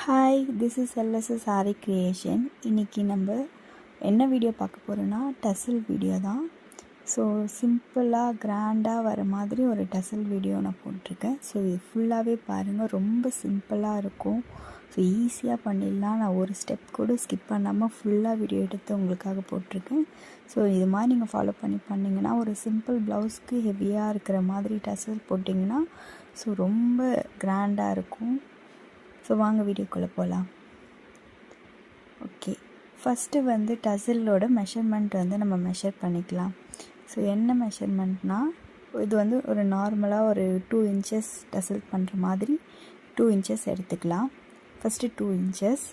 Hi, this is LSS sorry creation. இன்றைக்கி நம்ம என்ன வீடியோ பார்க்க போகிறோன்னா டசல் வீடியோ தான். ஸோ சிம்பிளாக கிராண்டாக வர மாதிரி ஒரு டசல் வீடியோ நான் போட்டிருக்கேன். ஸோ இது ஃபுல்லாகவே பாருங்கள், ரொம்ப சிம்பிளாக இருக்கும். ஸோ ஈஸியாக பண்ணிடலாம். நான் ஒரு ஸ்டெப் கூட ஸ்கிப் பண்ணாமல் ஃபுல்லாக வீடியோ எடுத்து உங்களுக்காக போட்டிருக்கேன். ஸோ இது மாதிரி நீங்கள் ஃபாலோ பண்ணி பண்ணிங்கன்னா ஒரு சிம்பிள் ப்ளவுஸ்க்கு ஹெவியாக இருக்கிற மாதிரி டசல் போட்டிங்கன்னா ஸோ ரொம்ப கிராண்டாக இருக்கும். ஸோ வாங்க வீடியோக்குள்ளே போகலாம். ஓகே, ஃபஸ்ட்டு டசலோட மெஷர்மெண்ட் நம்ம மெஷர் பண்ணிக்கலாம். ஸோ என்ன மெஷர்மெண்ட்னால், இது ஒரு நார்மலாக ஒரு 2 இன்ச்சஸ் டசல் பண்ணுற மாதிரி 2 இன்ச்சஸ் எடுத்துக்கலாம். ஃபஸ்ட்டு 2 இன்ச்சஸ்,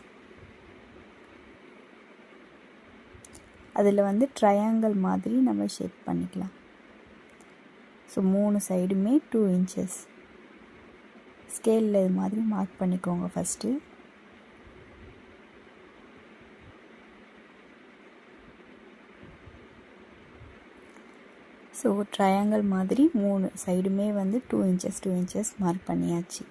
அதில் ட்ரையாங்கிள் மாதிரி நம்ம ஷேப் பண்ணிக்கலாம். ஸோ 3 சைடுமே 2 இன்ச்சஸ் ஸ்கேலில் இது மாதிரி மார்க் பண்ணிக்கோங்க. ஃபஸ்ட்டு ஸோ ட்ரையாங்கிள் மாதிரி 3 சைடுமே 2 இன்ச்சஸ் மார்க் பண்ணியாச்சு.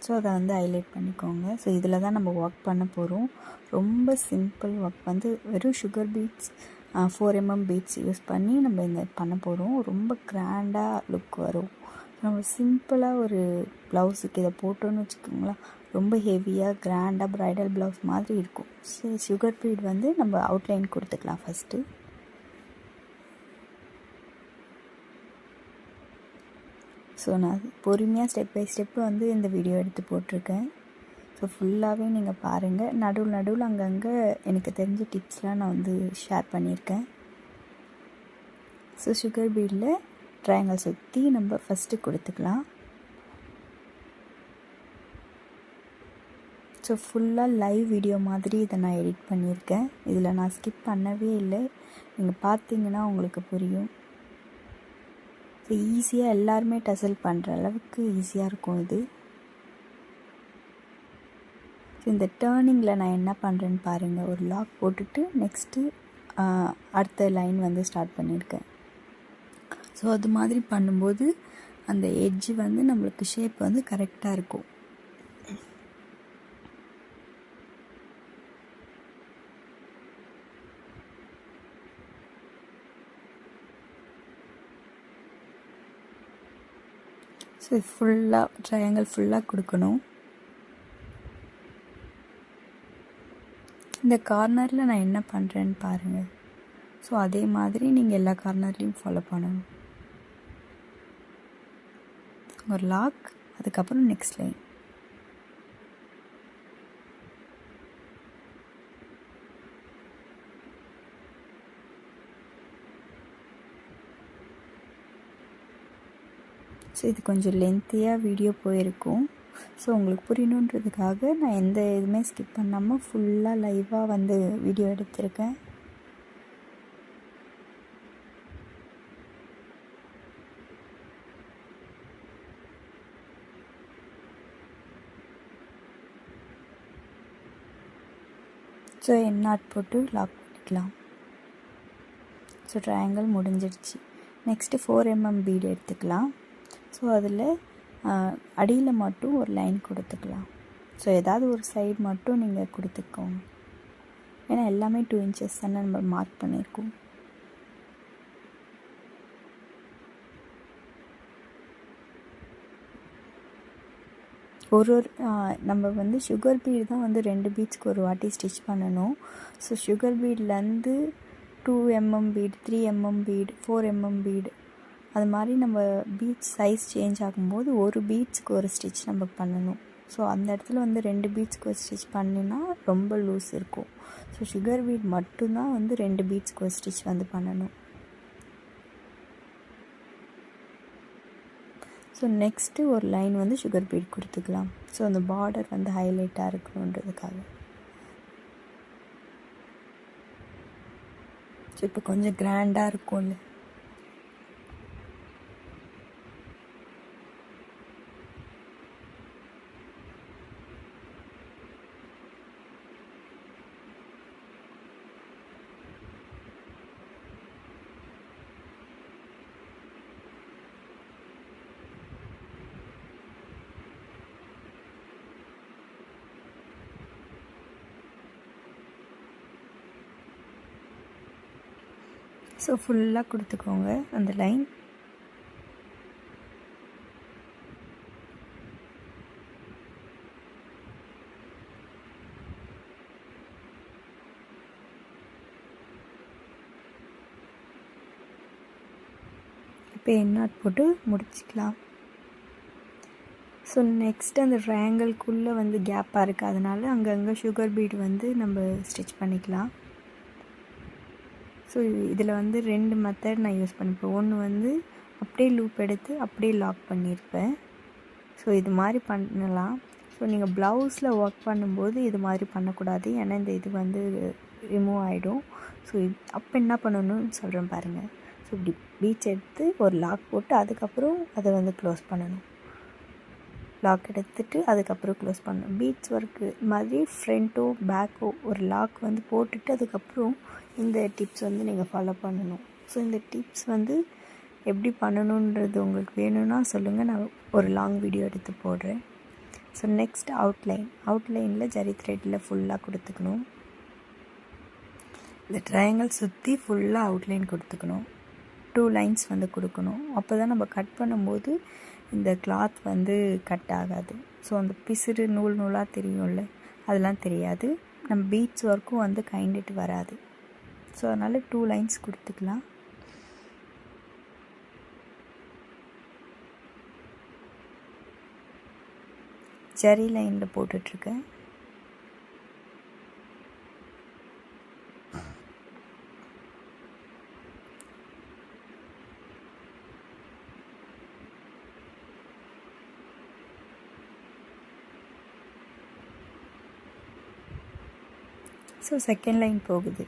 ஸோ அதை ஹைலைட் பண்ணிக்கோங்க. ஸோ இதில் தான் நம்ம ஒர்க் பண்ண போகிறோம். ரொம்ப சிம்பிள் ஒர்க், வெறும் sugar beads 4 mm beads use பண்ணி நம்ம இந்த பண்ண போகிறோம். ரொம்ப கிராண்டாக லுக் வரும். நம்ம சிம்பிளாக ஒரு ப்ளவுஸுக்கு இதை போட்டோன்னு வச்சுக்கோங்களேன், ரொம்ப ஹெவியாக கிராண்டாக ப்ரைடல் ப்ளவுஸ் மாதிரி இருக்கும். ஸோ சுகர் பீட் நம்ம அவுட்லைன் கொடுத்துக்கலாம் ஃபஸ்ட்டு. ஸோ நான் பொறுமையாக ஸ்டெப் பை ஸ்டெப்பு இந்த வீடியோ எடுத்து போட்டிருக்கேன். ஸோ ஃபுல்லாகவே நீங்கள் பாருங்கள். நடுவில் அங்கங்கே எனக்கு தெரிஞ்ச டிப்ஸ்லாம் நான் ஷேர் பண்ணியிருக்கேன். ஸோ சுகர் பீடில் ட்ரையாங்கிள் சுற்றி நம்ம ஃபஸ்ட்டு கொடுத்துக்கலாம். ஸோ ஃபுல்லாக லைவ் வீடியோ மாதிரி இதை நான் எடிட் பண்ணியிருக்கேன். இதில் நான் ஸ்கிப் பண்ணவே இல்லை. நீங்கள் பார்த்தீங்கன்னா உங்களுக்கு புரியும். ஸோ ஈஸியாக எல்லாருமே டசல் பண்ணுற அளவுக்கு ஈஸியாக இருக்கும் இது. ஸோ இந்த டேர்னிங்கில் நான் என்ன பண்ணுறேன்னு பாருங்கள். ஒரு லாக் போட்டுட்டு நெக்ஸ்ட்டு அடுத்த லைன் ஸ்டார்ட் பண்ணியிருக்கேன். ஸோ அது மாதிரி பண்ணும்போது அந்த எட்ஜு நம்மளுக்கு ஷேப் கரெக்டாக இருக்கும். ஸோ ஃபுல்லாக ட்ரையாங்கிள் ஃபுல்லாக கொடுக்கணும். இந்த கார்னரில் நான் என்ன பண்ணுறேன்னு பாருங்கள். ஸோ அதே மாதிரி நீங்கள் எல்லா கார்னர்லேயும் ஃபாலோ பண்ணணும். ஒரு லாக், அதுக்கப்புறம் நெக்ஸ்ட் லைன். ஸோ இது கொஞ்சம் லென்த்தியாக வீடியோ போயிருக்கும். ஸோ உங்களுக்கு புரியணுன்றதுக்காக நான் எந்த இதுவுமே ஸ்கிப் பண்ணாமல் ஃபுல்லாக லைவாக வீடியோ எடுத்திருக்கேன். ஸோ என் நாட் போட்டு லாக் பண்ணிக்கலாம். ஸோ ட்ரையாங்கிள் முடிஞ்சிடுச்சு. நெக்ஸ்ட்டு 4 mm பீடு எடுத்துக்கலாம். ஸோ அதில் அடியில் மட்டும் ஒரு லைன் கொடுத்துக்கலாம். ஸோ ஏதாவது ஒரு சைடு மட்டும் நீங்கள் கொடுத்துக்கோங்க. ஏன்னா எல்லாமே 2 இன்ச்சஸ் தானே நம்ம மார்க் பண்ணியிருக்கோம். ஒரு நம்ம சுகர் பீடு தான் 2 பீட்ஸ்க்கு ஒரு வாட்டி ஸ்டிச் பண்ணணும். ஸோ சுகர் பீட்லேருந்து 2 mm bead, 3 mm bead, 4 mm bead, அது மாதிரி நம்ம பீட்ஸ் சைஸ் சேஞ்ச் ஆகும்போது ஒரு பீட்ஸ்க்கு ஒரு ஸ்டிச் நம்ம பண்ணணும். ஸோ அந்த இடத்துல 2 பீட்ஸ்க்கு ஒரு ஸ்டிச் பண்ணினா ரொம்ப லூஸ் இருக்கும். ஸோ சுகர் பீட் மட்டும்தான் 2 பீட்ஸ்க்கு ஒரு ஸ்டிச் பண்ணணும். ஸோ நெக்ஸ்ட்டு ஒரு லைன் சுகர் பீட் கொடுத்துக்கலாம். ஸோ அந்த பார்டர் ஹைலைட்டாக இருக்கணுன்றதுக்காக. ஸோ இப்போ கொஞ்சம் கிராண்டாக இருக்கும்ல. ஸோ ஃபுல்லாக கொடுத்துக்கோங்க அந்த லைன். இப்போ எண்ணாட் போட்டு முடிச்சிக்கலாம். ஸோ நெக்ஸ்ட்டு அந்த ட்ரையாங்கிள்குள்ளே வந்து கேப்பாக இருக்குது, அதனால் அங்கங்கே சுகர் பீட் வந்து நம்ம ஸ்டிச் பண்ணிக்கலாம். ஸோ இதில் வந்து 2 மெத்தட் நான் யூஸ் பண்ணிப்பேன். ஒன்று வந்து அப்படியே லூப் எடுத்து அப்படியே லாக் பண்ணியிருப்பேன். ஸோ இது மாதிரி பண்ணலாம். ஸோ நீங்கள் ப்ளவுஸில் ஒர்க் பண்ணும்போது இது மாதிரி பண்ணக்கூடாது, ஏன்னா இந்த இது வந்து ரிமூவ் ஆகிடும். ஸோ அப்போ என்ன பண்ணணும்னு சொல்கிறேன் பாருங்கள். ஸோ இப்படி பீச் எடுத்து ஒரு லாக் போட்டு அதுக்கப்புறம் அதை வந்து க்ளோஸ் பண்ணணும். லாக் எடுத்துகிட்டு அதுக்கப்புறம் க்ளோஸ் பண்ணணும். பீட்ஸ் ஒர்க்கு மாதிரி ஃப்ரண்ட்டோ பேக்கோ ஒரு லாக் வந்து போட்டுட்டு அதுக்கப்புறம் இந்த டிப்ஸ் வந்து நீங்கள் ஃபாலோ பண்ணணும். ஸோ இந்த டிப்ஸ் வந்து எப்படி பண்ணணுன்றது உங்களுக்கு வேணும்னா சொல்லுங்கள், நான் ஒரு லாங் வீடியோ எடுத்து போடுறேன். ஸோ நெக்ஸ்ட் அவுட்லைனில் ஜரி த்ரெட்டில் ஃபுல்லாக கொடுத்துக்கணும். இந்த ட்ரையாங்கிள் சுற்றி ஃபுல்லாக அவுட்லைன் கொடுத்துக்கணும். 2 லைன்ஸ் வந்து கொடுக்கணும். அப்போ தான் நம்ம கட் பண்ணும்போது இந்த கிளாத் வந்து கட் ஆகாது. ஸோ அந்த பிசுறு நூலாக தெரியும்ல, அதெல்லாம் தெரியாது. நம்ம பீட்ஸ் ஒர்க்கும் வந்து கைண்டிட்டு வராது. ஸோ அதனால் 2 லைன்ஸ் கொடுத்துக்கலாம். ஜரி லைனில் போட்டுட்ருக்கேன். ஸோ செகண்ட் லைன் போகுது.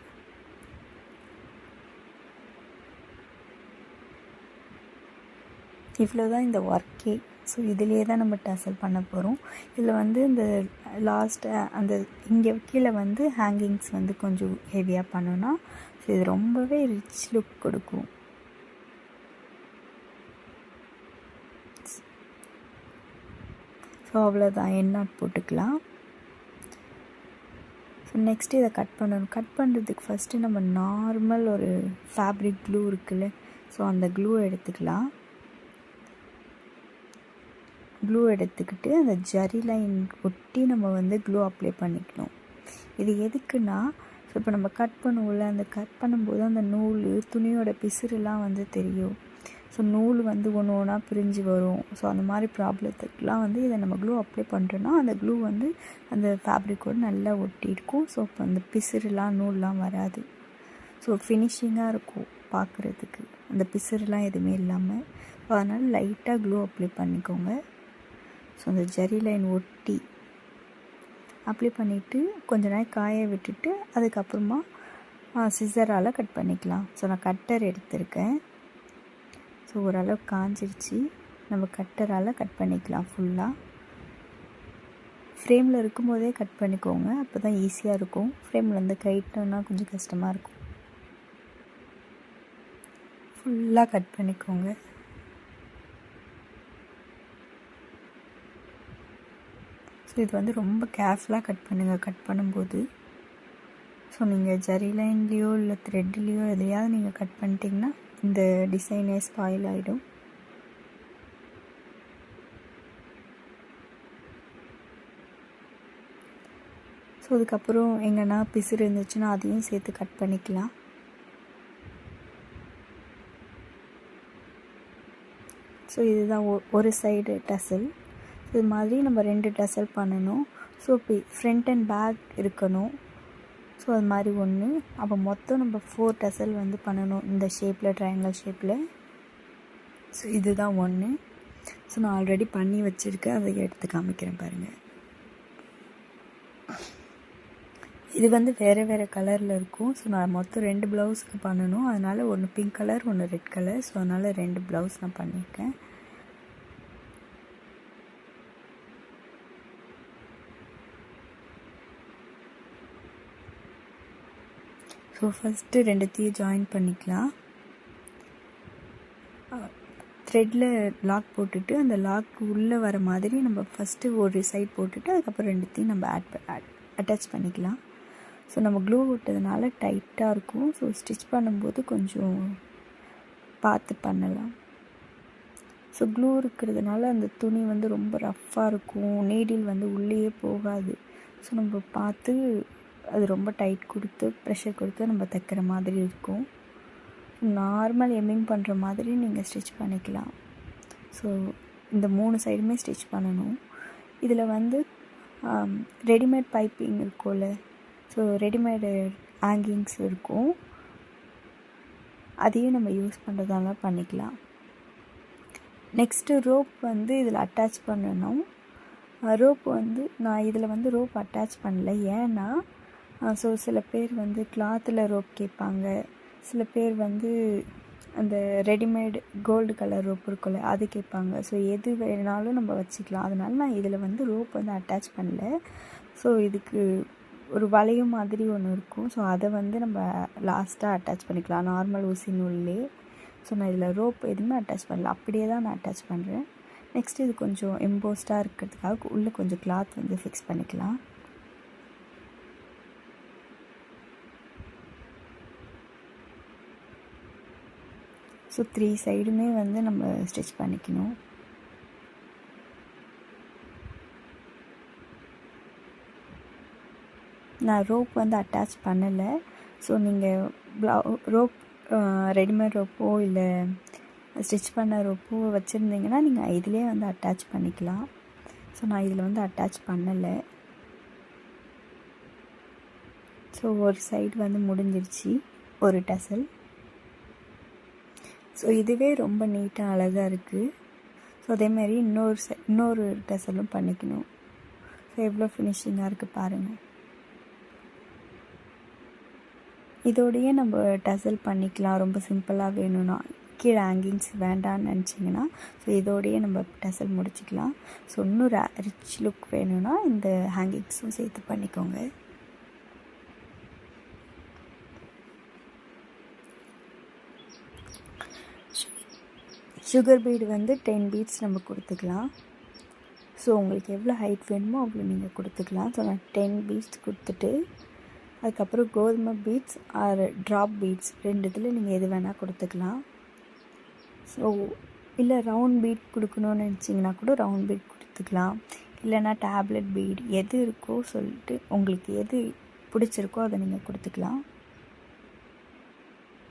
இவ்வளோ தான் இந்த ஒர்க்கே. ஸோ இதிலே தான் நம்ம டசல் பண்ண போகிறோம். இதில் வந்து இந்த லாஸ்ட்டு அந்த இங்கே கீழே வந்து ஹேங்கிங்ஸ் வந்து கொஞ்சம் ஹெவியாக பண்ணோன்னா ஸோ இது ரொம்பவே ரிச் லுக் கொடுக்கும். ஸோ அவ்வளோதான், எண்ணாட் போட்டுக்கலாம். ஸோ நெக்ஸ்ட்டு இதை கட் பண்ணணும். கட் பண்ணுறதுக்கு ஃபஸ்ட்டு நம்ம நார்மல் ஒரு ஃபேப்ரிக் க்ளூ இருக்குல்ல, ஸோ அந்த க்ளூ எடுத்துக்கலாம். க்ளூ எடுத்துக்கிட்டு அந்த ஜரி லைன் ஒட்டி நம்ம வந்து க்ளூ அப்ளை பண்ணிக்கணும். இது எதுக்குன்னா, ஸோ இப்போ நம்ம கட் பண்ணுவோம்ல, அந்த கட் பண்ணும்போது அந்த நூல் துணியோட பிசுறுலாம் வந்து தெரியும். ஸோ நூல் வந்து ஒன்று ஒன்றா பிரிஞ்சு வரும். ஸோ அந்த மாதிரி ப்ராப்ளத்துக்கெலாம் வந்து இதை நம்ம க்ளூ அப்ளை பண்ணுறோன்னா அந்த க்ளூ வந்து அந்த ஃபேப்ரிக்கோடு நல்லா ஒட்டி இருக்கும். ஸோ இப்போ அந்த பிசுறுலாம் நூல்லாம் வராது. ஸோ ஃபினிஷிங்காக இருக்கும் பார்க்குறதுக்கு, அந்த பிசுறுலாம் எதுவுமே இல்லாமல். ஸோ அதனால் லைட்டாக க்ளூ அப்ளை பண்ணிக்கோங்க. ஸோ அந்த ஜரி லைன் ஒட்டி அப்ளை பண்ணிவிட்டு கொஞ்ச நேரம் காய விட்டுட்டு அதுக்கப்புறமா சிசரால் கட் பண்ணிக்கலாம். ஸோ நான் கட்டர் எடுத்திருக்கேன். ஸோ ஓரளவுக்கு காஞ்சிருச்சு, நம்ம கட்டரால் கட் பண்ணிக்கலாம். ஃபுல்லாக ஃப்ரேமில் இருக்கும்போதே கட் பண்ணிக்கோங்க, அப்போ தான் ஈஸியாக இருக்கும். ஃப்ரேமில் வந்து கைட்டோன்னா கொஞ்சம் கஷ்டமாக இருக்கும். ஃபுல்லாக கட் பண்ணிக்கோங்க. ஸோ இது வந்து ரொம்ப கேர்ஃபுல்லாக கட் பண்ணுங்கள் கட் பண்ணும்போது. ஸோ நீங்கள் ஜரி லைன்லேயோ இல்லை த்ரெட்லேயோ எதையாவது நீங்கள் கட் பண்ணிட்டீங்கன்னா இந்த டிசைனே ஸ்பாயில் ஆகிடும். ஸோ அதுக்கப்புறம் எங்கன்னா பிசுறு இருந்துச்சுன்னா அதையும் சேர்த்து கட் பண்ணிக்கலாம். ஸோ இதுதான் ஒரு சைடு டசல். இது மாதிரி நம்ம 2 டசல் பண்ணணும். ஸோ இப்போ ஃப்ரண்ட் அண்ட் பேக் இருக்கணும். ஸோ அது மாதிரி ஒன்று. அப்போ மொத்தம் நம்ம 4 டசல் வந்து பண்ணணும் இந்த ஷேப்பில், ட்ரையாங்கிள் ஷேப்பில். ஸோ இதுதான் ஒன்று. ஸோ நான் ஆல்ரெடி பண்ணி வச்சுருக்கேன், அதை எடுத்து காமிக்கிறேன் பாருங்கள். இது வந்து வேறு வேறு கலரில் இருக்கும். ஸோ நான் மொத்தம் 2 ப்ளவுஸுக்கு பண்ணணும். அதனால் ஒன்று பிங்க் கலர், ஒன்று ரெட் கலர். ஸோ அதனால் 2 ப்ளவுஸ் நான் பண்ணியிருக்கேன். ஸோ ஃபஸ்ட்டு 2த்தையும் ஜாயின் பண்ணிக்கலாம். த்ரெட்டில் லாக் போட்டுட்டு அந்த லாக் உள்ளே வர மாதிரி நம்ம ஃபஸ்ட்டு ஒரு சைட் போட்டுட்டு அதுக்கப்புறம் 2த்தையும் நம்ம அட்டாச் பண்ணிக்கலாம். ஸோ நம்ம க்ளூ விட்டதுனால டைட்டாக இருக்கும். ஸோ ஸ்டிச் பண்ணும்போது கொஞ்சம் பார்த்து பண்ணலாம். ஸோ க்ளூ இருக்கிறதுனால அந்த துணி வந்து ரொம்ப ரஃப்பாக இருக்கும், நீடில் வந்து உள்ளேயே போகாது. ஸோ நம்ம பார்த்து அது ரொம்ப டைட் கொடுத்து ப்ரெஷர் கொடுத்து நம்ம தைக்கிற மாதிரி இருக்கும். நார்மல் எம்மிங் பண்ணுற மாதிரி நீங்கள் ஸ்டிச் பண்ணிக்கலாம். ஸோ இந்த 3 சைடுமே ஸ்டிச் பண்ணணும். இதில் வந்து ரெடிமேட் பைப்பிங் இருக்கும்ல, ஸோ ரெடிமேடு ஹேங்கிங்ஸ் இருக்கும், அதையும் நம்ம யூஸ் பண்ணுறதால பண்ணிக்கலாம். நெக்ஸ்ட்டு ரோப் வந்து இதில் அட்டாச் பண்ணணும். ரோப் வந்து நான் இதில் வந்து ரோப் அட்டாச் பண்ணல. ஏன்னா ஸோ சில பேர் வந்து கிளாத்தில் ரோப் கேட்பாங்க, சில பேர் வந்து அந்த ரெடிமேட் கோல்டு கலர் ரோப் இருக்குல்ல அது கேட்பாங்க. ஸோ எது வேணாலும் நம்ம வச்சுக்கலாம். அதனால நான் இதில் வந்து ரோப் வந்து அட்டாச் பண்ணல. ஸோ இதுக்கு ஒரு வளையம் மாதிரி ஒன்று இருக்கும், ஸோ அதை வந்து நம்ம லாஸ்ட்டாக அட்டாச் பண்ணிக்கலாம் நார்மல் ஊசி நூல்லே. ஸோ நான் இதில் ரோப் எதுவுமே அட்டாச் பண்ணல, அப்படியே தான் நான் அட்டாச் பண்ணுறேன். நெக்ஸ்ட்டு இது கொஞ்சம் எம்போஸ்டாக இருக்கிறதுக்காக உள்ளே கொஞ்சம் கிளாத் வந்து ஃபிக்ஸ் பண்ணிக்கலாம். ஸோ 3 சைடுமே வந்து நம்ம ஸ்டிச் பண்ணிக்கணும். நான் ரோப் வந்து அட்டாச் பண்ணலை. ஸோ நீங்கள் ரோப் ரெடிமேட் ரோப்போ இல்லை ஸ்டிச் பண்ண ரோப்போ வச்சுருந்தீங்கன்னா நீங்கள் இதிலே வந்து அட்டாச் பண்ணிக்கலாம். ஸோ நான் இதில் வந்து அட்டாச் பண்ணலை. ஸோ ஒரு சைடு வந்து முடிஞ்சிருச்சு, ஒரு டசல். ஸோ இதுவே ரொம்ப நீட்டாக அழகாக இருக்குது. ஸோ அதேமாதிரி இன்னொரு டசலும் பண்ணிக்கணும். ஸோ எவ்வளோ ஃபினிஷிங்காக இருக்குது பாருங்கள். இதோடையே நம்ம டசல் பண்ணிக்கலாம். ரொம்ப சிம்பிளாக வேணும்னா, கீழே ஹேங்கிங்ஸ் வேண்டான்னு நினச்சிங்கன்னா ஸோ இதோடையே நம்ம டசல் முடிச்சிக்கலாம். ஸோ இன்னும் ரிச் லுக் வேணும்னா இந்த ஹேங்கிங்ஸும் சேர்த்து பண்ணிக்கோங்க. சுகர் பீடு வந்து 10 பீட்ஸ் நம்ம கொடுத்துக்கலாம். ஸோ உங்களுக்கு எவ்வளோ ஹைட் வேணுமோ அவ்வளோ நீங்கள் கொடுத்துக்கலாம். ஸோ நான் 10 பீட்ஸ் கொடுத்துட்டு அதுக்கப்புறம் கோதுமை பீட்ஸ் ஆர் ட்ராப் பீட்ஸ் 2 இதில் நீங்கள் எது வேணால் கொடுத்துக்கலாம். ஸோ இல்லை ரவுண்ட் பீட் கொடுக்கணுன்னு நினச்சிங்கன்னா கூட ரவுண்ட் பீட் கொடுத்துக்கலாம். இல்லைன்னா டேப்லெட் பீட் எது இருக்கோ சொல்லிட்டு உங்களுக்கு எது பிடிச்சிருக்கோ அதை நீங்கள் கொடுத்துக்கலாம்.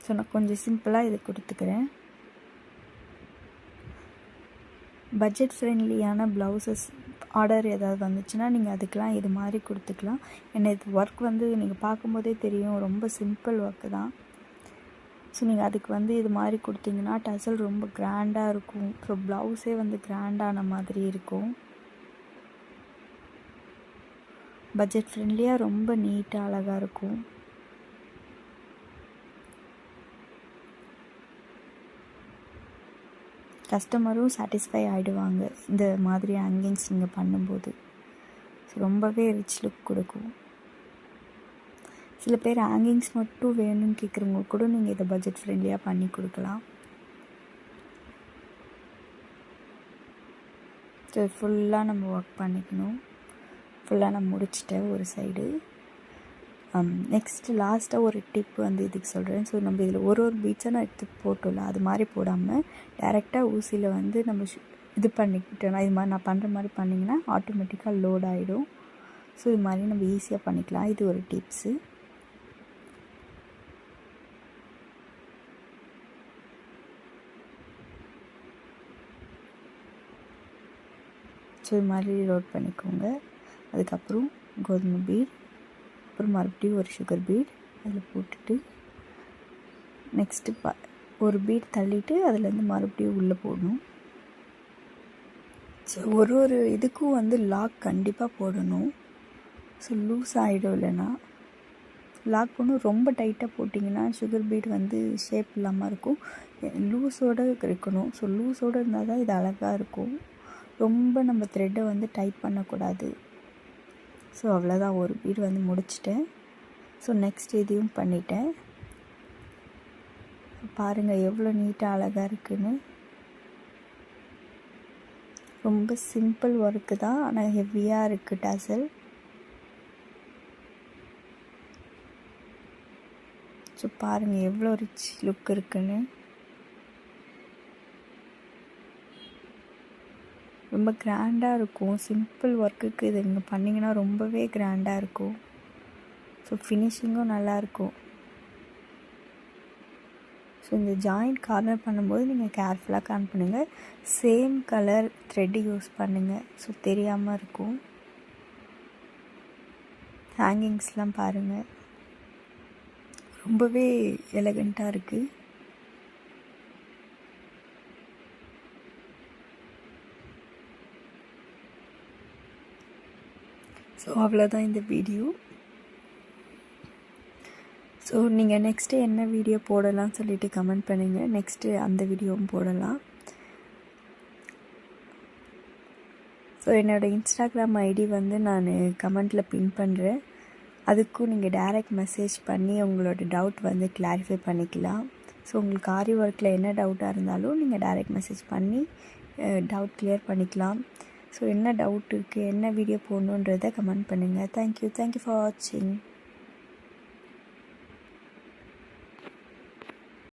ஸோ நான் கொஞ்சம் சிம்பிளாக இது கொடுத்துக்கிறேன். பட்ஜெட் ஃப்ரெண்ட்லியான ப்ளவுசஸ் ஆர்டர் ஏதாவது வந்துச்சுன்னா நீங்கள் அதுக்கெலாம் இது மாதிரி கொடுத்துக்கலாம். ஏன்னா இது ஒர்க் வந்து நீங்கள் பார்க்கும்போதே தெரியும், ரொம்ப சிம்பிள் ஒர்க்கு தான். ஸோ நீங்கள் அதுக்கு வந்து இது மாதிரி கொடுத்தீங்கன்னா டசல் ரொம்ப கிராண்டாக இருக்கும். ஸோ ப்ளவுஸே வந்து கிராண்டான மாதிரி இருக்கும். பட்ஜெட் ஃப்ரெண்ட்லியாக ரொம்ப நீட்டாக அழகாக இருக்கும். கஸ்டமரும் சாட்டிஸ்ஃபை ஆகிடுவாங்க இந்த மாதிரி ஹேங்கிங்ஸ் நீங்கள் பண்ணும்போது. ஸோ ரொம்பவே ரிச் லுக் கொடுக்கும். சில பேர் ஹேங்கிங்ஸ் மட்டும் வேணும்னு கேட்குறவங்க கூட நீங்கள் இதை பட்ஜெட் ஃப்ரெண்ட்லியாக பண்ணி கொடுக்கலாம். ஸோ ஃபுல்லாக நம்ம ஒர்க் பண்ணிக்கணும். ஃபுல்லாக நான் முடிச்சிட்டேன் ஒரு சைடு. நெக்ஸ்ட்டு லாஸ்ட்டாக ஒரு டிப் வந்து இதுக்கு சொல்கிறேன். ஸோ நம்ம இதில் ஒரு பீட்ஸாக நான் எடுத்து போட்டோம்ல அது மாதிரி போடாமல் டைரெக்டாக ஊசியில் வந்து நம்ம இது பண்ணிக்கிட்டோம்னா இது மாதிரி நான் பண்ணுற மாதிரி பண்ணிங்கன்னா ஆட்டோமேட்டிக்காக லோட் ஆகிடும். ஸோ இது மாதிரி நம்ம ஈஸியாக பண்ணிக்கலாம். இது ஒரு டிப்ஸு. ஸோ இது மாதிரி லோட் பண்ணிக்கோங்க. அதுக்கப்புறம் கோதுமை பீட், அப்புறம் மறுபடியும் ஒரு சுகர் பீட் அதில் போட்டுட்டு நெக்ஸ்ட்டு ஒரு பீட் தள்ளிட்டு அதுலேருந்து மறுபடியும் உள்ளே போடணும். ஸோ ஒரு இதுக்கும் வந்து லாக் கண்டிப்பாக போடணும். ஸோ லூஸ் ஆகிடும். இல்லைன்னா லாக் பண்ணணும். ரொம்ப டைட்டாக போட்டிங்கன்னா சுகர் பீட் வந்து ஷேப் இல்லாமல் இருக்கும். லூஸோடு இருக்கணும். ஸோ லூஸோடு இருந்தால் தான் இது அழகாக இருக்கும். ரொம்ப நம்ம த்ரெட்டை வந்து டைட் பண்ணக்கூடாது. ஸோ அவ்வளோதான், ஒரு பீட் வந்து முடிச்சிட்டேன். ஸோ நெக்ஸ்ட் இதையும் பண்ணிட்டேன். பாருங்கள் எவ்வளோ நீட்டாக அழகாக இருக்குன்னு. ரொம்ப சிம்பிள் ஒர்க்கு தான், ஆனால் ஹெவியாக இருக்குது டசல். ஸோ பாருங்கள் எவ்வளோ ரிச் லுக் இருக்குன்னு. ரொம்ப கிராண்டாக இருக்கும். சிம்பிள் ஒர்க்குக்கு இது நீங்கள் பண்ணிங்கன்னா ரொம்பவே கிராண்டாக இருக்கும். ஸோ ஃபினிஷிங்கும் நல்லாயிருக்கும். ஸோ இந்த ஜாயிண்ட் கார்னர் பண்ணும்போது நீங்கள் கேர்ஃபுல்லாக கான் பண்ணுங்கள். சேம் கலர் த்ரெட்டு யூஸ் பண்ணுங்கள். ஸோ தெரியாமல் இருக்கும். ஹேங்கிங்ஸ்லாம் பாருங்கள் ரொம்பவே எலகண்ட்டாக இருக்குது. ஸோ அவ்வளோதான் இந்த வீடியோ. ஸோ நீங்கள் நெக்ஸ்ட்டு என்ன வீடியோ போடலாம்னு சொல்லிவிட்டு கமெண்ட் பண்ணுங்கள். நெக்ஸ்ட்டு அந்த வீடியோவும் போடலாம். ஸோ என்னோடய இன்ஸ்டாகிராம் ஐடி வந்து நான் கமெண்ட்டில் பின் பண்ணுறேன். அதுக்கும் நீங்கள் டைரக்ட் மெசேஜ் பண்ணி உங்களோட டவுட் வந்து கிளாரிஃபை பண்ணிக்கலாம். ஸோ உங்களுக்கு ஆரி ஒர்க்கில் என்ன டவுட்டாக இருந்தாலும் நீங்கள் டைரக்ட் மெசேஜ் பண்ணி டவுட் கிளியர் பண்ணிக்கலாம். ஸோ என்ன டவுட் இருக்குது, என்ன வீடியோ போடணுன்றதை கமெண்ட் பண்ணுங்கள். தேங்க்யூ ஃபார் வாட்சிங்.